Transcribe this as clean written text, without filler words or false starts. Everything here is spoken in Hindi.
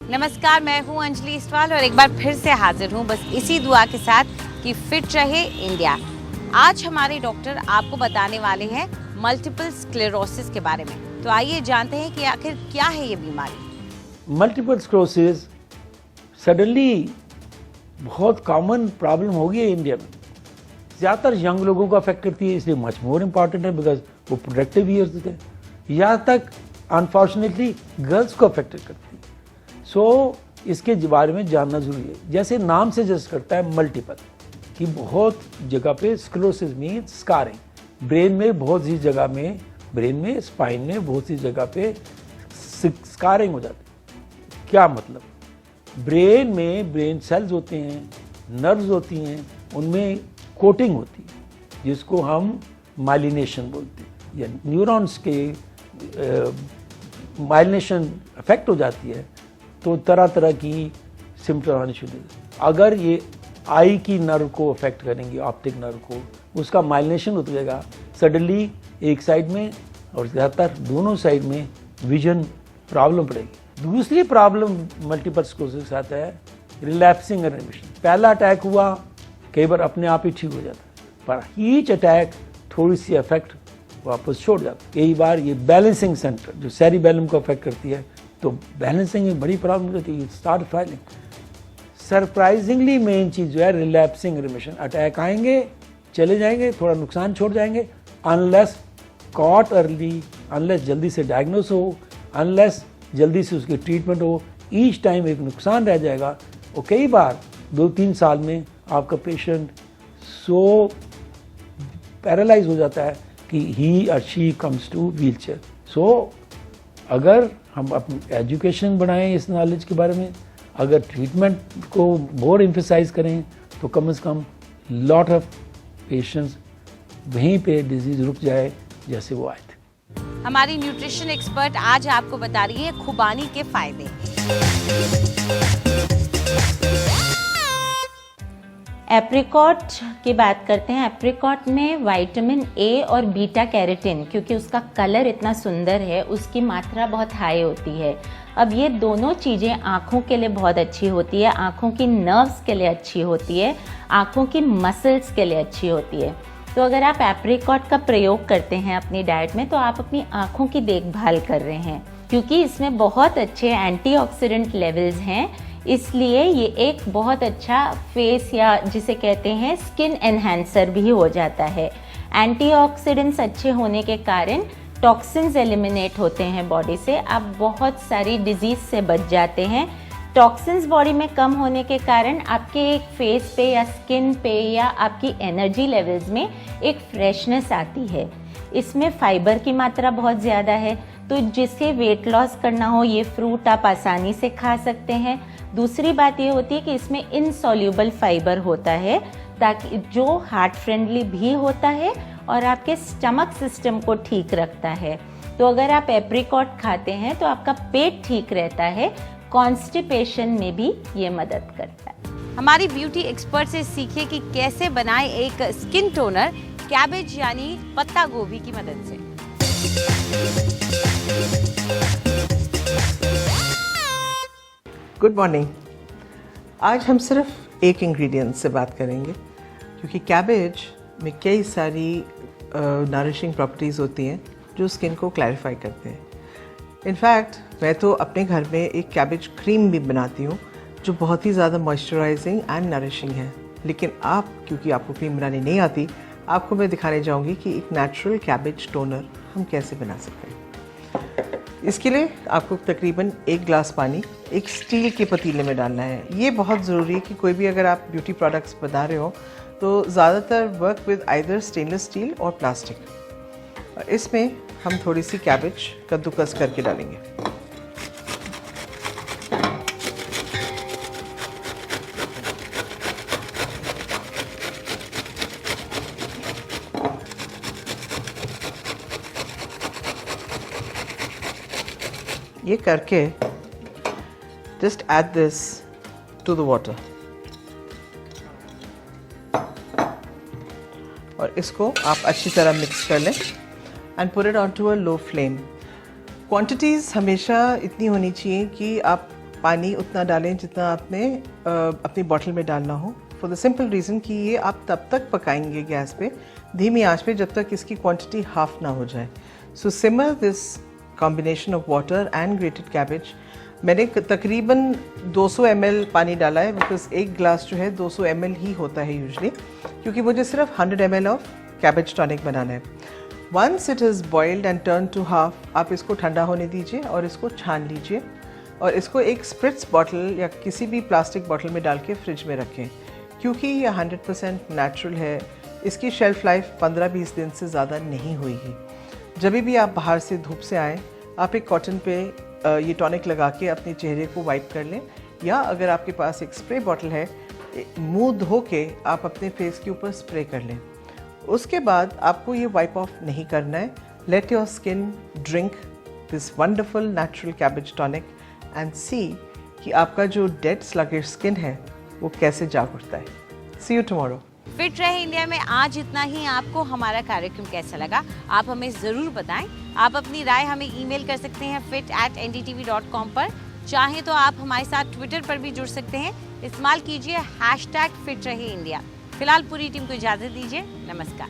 नमस्कार, मैं हूं अंजलि इस्वाल और एक बार फिर से हाजिर हूं बस इसी दुआ के साथ कि फिट रहे इंडिया। आज हमारे डॉक्टर आपको बताने वाले हैं मल्टीपल स्क्लेरोसिस के बारे में। तो आइए जानते हैं कि आखिर क्या है ये बीमारी। मल्टीपल स्क्लेरोसिस सडनली बहुत कॉमन प्रॉब्लम हो गई है इंडिया में। ज़्यादातर यंग लोगों को अफेक्ट करती है, इसलिए मच मोर इम्पॉर्टेंट है बिकॉज वो प्रोडक्टिव ईयर्स होते हैं। यहाँ तक अनफॉर्चुनेटली गर्ल्स को अफेक्ट करती है। सो इसके बारे में जानना जरूरी है। जैसे नाम से जस्ट करता है मल्टीपल, कि बहुत जगह पे स्क्लेरोसिस मीन स्कारिंग, ब्रेन में बहुत सी जगह में, ब्रेन में स्पाइन में बहुत सी जगह पे स्कारिंग हो जाती है। क्या मतलब? ब्रेन में ब्रेन सेल्स होते हैं, नर्व्स होती हैं, उनमें कोटिंग होती है जिसको हम माइलिनेशन बोलते हैं, या न्यूरॉन्स के माइलिनेशन अफेक्ट हो जाती है तो तरह तरह की सिम्टम आने शुरू हो जाते हैं। अगर ये आई की नर्व को अफेक्ट करेंगे, ऑप्टिक नर्व को, उसका माइलिनेशन हो जाएगा सडनली एक साइड में और ज़्यादातर दोनों साइड में विजन प्रॉब्लम पड़ेगी। दूसरी प्रॉब्लम मल्टीपल स्क्लेरोसिस के साथ है रिलैप्सिंग रिमिशन। पहला अटैक हुआ, कई बार अपने आप ही ठीक हो जाता है, पर ईच अटैक थोड़ी सी इफेक्ट वापस छोड़ जाता है। कई बार ये बैलेंसिंग सेंटर जो सेरिबेलम को अफेक्ट करती है, तो बैलेंसिंग में बड़ी प्रॉब्लम होती है, स्टार्ट फाइलिंग। सरप्राइजिंगली मेन चीज़ जो है रिलैप्सिंग रिमिशन। अटैक आएंगे, चले जाएंगे, थोड़ा नुकसान छोड़ जाएंगे, अनलेस कॉट अर्ली, अनलेस जल्दी से डायग्नोस हो, अनलेस जल्दी से उसकी ट्रीटमेंट हो, ईच टाइम एक नुकसान रह जाएगा। और कई बार 2-3 साल में आपका पेशेंट सो पैरालाइज हो जाता है कि ही और she comes to wheel chair. So अगर हम अपनी एजुकेशन बढ़ाएं इस नॉलेज के बारे में, अगर ट्रीटमेंट को मोर एम्फेसाइज करें, तो कम से कम लॉट ऑफ पेशेंट्स वहीं पे डिजीज रुक जाए जैसे वो आए थे। हमारी न्यूट्रिशन एक्सपर्ट आज आपको बता रही है खुबानी के फायदे। एप्रिकॉट की बात करते हैं। एप्रिकॉट में विटामिन ए और बीटा कैरोटीन, क्योंकि उसका कलर इतना सुंदर है, उसकी मात्रा बहुत हाई होती है। अब ये दोनों चीज़ें आँखों के लिए बहुत अच्छी होती है, आँखों की नर्व्स के लिए अच्छी होती है, आँखों की मसल्स के लिए अच्छी होती है। तो अगर आप एप्रिकॉट का प्रयोग करते हैं अपनी डाइट में, तो आप अपनी आँखों की देखभाल कर रहे हैं, क्योंकि इसमें बहुत अच्छे एंटीऑक्सीडेंट लेवल्स हैं। इसलिए ये एक बहुत अच्छा फेस या जिसे कहते हैं स्किन एनहांसर भी हो जाता है। एंटीऑक्सीडेंट्स अच्छे होने के कारण टॉक्सिन्स एलिमिनेट होते हैं बॉडी से, आप बहुत सारी डिजीज से बच जाते हैं। टॉक्सिन्स बॉडी में कम होने के कारण आपके एक फेस पे या स्किन पे या आपकी एनर्जी लेवल्स में एक फ्रेशनेस आती है। इसमें फाइबर की मात्रा बहुत ज़्यादा है, तो जिसे वेट लॉस करना हो ये फ्रूट आप आसानी से खा सकते हैं। दूसरी बात ये होती है कि इसमें इनसॉल्यूबल फाइबर होता है, ताकि जो हार्ट फ्रेंडली भी होता है और आपके स्टमक सिस्टम को ठीक रखता है। तो अगर आप एप्रिकॉट खाते हैं तो आपका पेट ठीक रहता है, कॉन्स्टिपेशन में भी ये मदद करता है। हमारी ब्यूटी एक्सपर्ट से सीखिए कि कैसे बनाएं एक स्किन टोनर कैबेज यानी पत्ता गोभी की मदद से। Good morning. आज हम सिर्फ एक इंग्रेडिएंट से बात करेंगे, क्योंकि कैबेज में कई सारी नरिशिंग प्रॉपर्टीज़ होती हैं जो स्किन को क्लैरिफाई करते हैं। इनफैक्ट मैं तो अपने घर में एक कैबेज क्रीम भी बनाती हूँ जो बहुत ही ज़्यादा मॉइस्चराइजिंग एंड नरिशिंग है। लेकिन आप, क्योंकि आपको क्रीम बनानी नहीं आती, आपको मैं दिखाने जाऊँगी कि एक नेचुरल कैबेज टोनर हम कैसे बना सकते हैं। इसके लिए आपको तकरीबन 1 गिलास पानी एक स्टील के पतीले में डालना है। ये बहुत ज़रूरी है कि कोई भी अगर आप ब्यूटी प्रोडक्ट्स बना रहे हो तो ज़्यादातर work with either stainless steel और प्लास्टिक। इसमें हम थोड़ी सी कैबेज कद्दूकस करके डालेंगे। ये करके just add this to the water और इसको आप अच्छी तरह मिक्स कर लें and put it onto a low flame। Quantities हमेशा इतनी होनी चाहिए कि आप पानी उतना डालें जितना आपने अपनी बॉटल में डालना हो, फॉर द सिंपल रीज़न कि ये आप तब तक पकाएंगे गैस पे धीमी आंच पे जब तक इसकी क्वांटिटी हाफ ना हो जाए. So simmer this combination of water and grated cabbage. मैंने तकरीबन 200 ml पानी डाला है, बिकॉज एक ग्लास जो है 200 ml ही होता है यूजली, क्योंकि मुझे सिर्फ 100 ml ऑफ कैबेज टॉनिक बनाना है. Once it is boiled and turn to half, आप इसको ठंडा होने दीजिए और इसको छान लीजिए और इसको एक स्प्रिट्स बॉटल या किसी भी प्लास्टिक बॉटल में डाल के फ्रिज में रखें. क्योंकि ये 100% नेचुरल है, इसकी शेल्फ लाइफ 15-20 दिन से ज़्यादा नहीं हुई. जब भी आप बाहर से धूप से आएँ, आप एक कॉटन पे ये टॉनिक लगा के अपने चेहरे को वाइप कर लें, या अगर आपके पास एक स्प्रे बॉटल है, मुंह धो के आप अपने फेस के ऊपर स्प्रे कर लें. उसके बाद आपको ये वाइप ऑफ नहीं करना है. Let your skin drink this wonderful natural cabbage tonic and see कि आपका जो डेड स्लगिश स्किन है वो कैसे जाग उठता है. सी यू टुमारो. फिट रहे इंडिया में आज इतना ही. आपको हमारा कार्यक्रम कैसा लगा आप हमें ज़रूर बताएं. आप अपनी राय हमें ईमेल कर सकते हैं fit@ndtv.com पर. चाहें तो आप हमारे साथ ट्विटर पर भी जुड़ सकते हैं. इस्तेमाल कीजिए #फिट रहे इंडिया. फिलहाल पूरी टीम को इजाज़त दीजिए. नमस्कार.